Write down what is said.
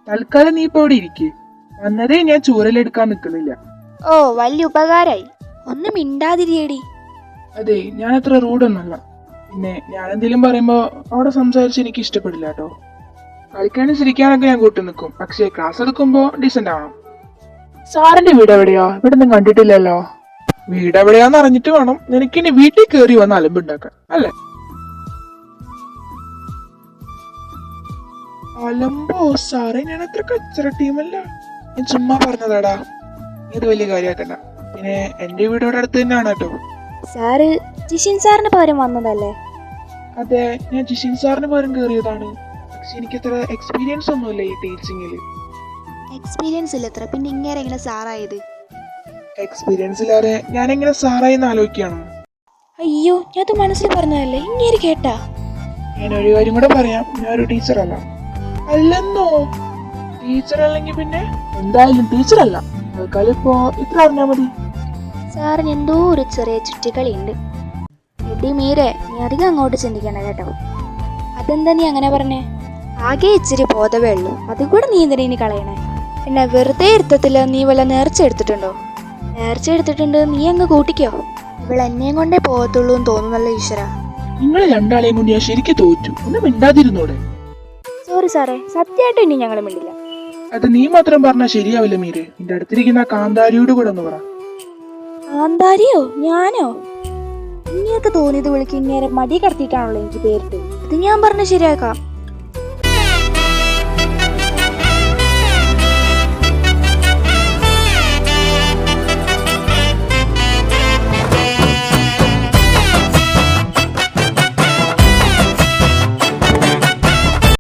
തൽക്കാലം നീ ഇപ്പൊ ഇവിടെ ഇരിക്കേ. വന്നതേ ഞാൻ ചൂരലെടുക്കാൻ നിൽക്കുന്നില്ല. ഓ വലിയ ഉപകാരായി. ഒന്ന് മിണ്ടാതിരിയടി. അതെ, ഞാൻ അത്ര റൂഡൊന്നല്ല. പിന്നെ ഞാൻ എന്തെങ്കിലും പറയുമ്പോ അവിടെ സംസാരിച്ച് എനിക്ക് ഇഷ്ടപ്പെടില്ല കേട്ടോ. കളിക്കാനും ചിരിക്കാനൊക്കെ ഞാൻ കൂട്ടി നിൽക്കും, പക്ഷേ ക്ലാസ് എടുക്കുമ്പോ ഡീസന്റ് ആവണം. സാറിന്റെ വീട് എവിടെയാ? ഇവിടെ ഒന്നും കണ്ടിട്ടില്ലല്ലോ. വീട് എവിടെയാന്ന് അറിഞ്ഞിട്ട് വേണം നിനക്കിനി വീട്ടിൽ കയറി വന്ന് അലമ്പുണ്ടാക്കാൻ, അല്ലേ? അലമ്പോ സാറേ, ഞാൻ അത്ര കച്ചറ ടീമല്ല. ഞാൻ ചുമ്മാ പറഞ്ഞതാടാ, ഇത് വലിയ കാര്യമാക്കണ്ട. പിന്നെ എന്റെ വീട് ഇവിടെ അടുത്ത് തന്നെയാണ് കേട്ടോ. സാറ് ജിഷിൻ സാറിന് പകരം വന്നതല്ലേ? അതെ, ഞാൻ ജിഷിൻ സാറിന് പകരം കയറിയതാണ്. പക്ഷെ എനിക്കത്ര എക്സ്പീരിയൻസ് ഒന്നുമില്ല ഈ ടീച്ചിങ്ങില്. എക്സ്പീരിയൻസ് ഇല്ലത്ര, പിന്നെ ഇങ്ങനെ എങ്ങനെ സാറായത്? എക്സ്പീരിയൻസ് ഇല്ലാതെ ഞാൻ എങ്ങനെ സാറായി ആലോചിക്കുകയാണോ? അയ്യോ, ഞാൻ അത് മനസ്സിൽ പറഞ്ഞതല്ലേ, ഇങ്ങനെ കേട്ടാ? ഞാൻ ഒരു കാര്യം കൂടെ പറയാം, ഞാൻ ഒരു ടീച്ചറല്ല. അല്ലെന്നോ? ടീച്ചർ അല്ലെങ്കിൽ പിന്നെ എന്തായാലും ടീച്ചറല്ല. ആൾക്കാർ ഇപ്പോ ഇത്ര അറിഞ്ഞാ മതി. സാറിന് എന്തോ ഒരു ചെറിയ ചുറ്റിക്കളി ഉണ്ട്. എടി മീരെ, നീ അധികം അങ്ങോട്ട് ചിന്തിക്കണ്ട കേട്ടോ. അതെന്താ നീ അങ്ങനെ പറഞ്ഞേ? ആകെ ഇച്ചിരി ബോധവേ ഉള്ളൂ, അതുകൂടെ നീ എന്തിനാ ഇനി കളയണേ? പിന്നെ വെറുതെ ഇരുത്തത്തില്ല. നീ വല്ല നേർച്ച എടുത്തിട്ടുണ്ടോ? നേർച്ച എടുത്തിട്ടുണ്ട്, നീ അങ്ങ് കൂട്ടിക്കോ. ഇവൾ എന്നെയും കൊണ്ടേ പോകത്തുള്ളൂ എന്ന് തോന്നുന്നല്ലോ ഈശ്വര. നിങ്ങൾ രണ്ടാളെയും കൊണ്ട് ഞാൻ ശരിക്കും തോറ്റു. ഒന്ന് മിണ്ടാതിരുന്നോടെ. സോറി സാറേ, സത്യമായിട്ടും ഇനി ഞങ്ങൾ മിണ്ടില്ല. അത് നീ മാത്രം പറഞ്ഞാൽ ശരിയാവില്ല മീരെ. നിന്റെ അടുത്തിരിക്കുന്ന കാന്താരിയോട് കൂടെ ഒന്ന് പറ. കാന്താരിയോ? ഞാനോ? ഇങ്ങനെയൊക്കെ തോന്നിയത് വിളിക്ക്. ഇങ്ങനെ മടി കടത്തിയിട്ടാണല്ലോ എനിക്ക് പേരിട്ട്. അത് ഞാൻ പറഞ്ഞ് ശരിയാക്കാം.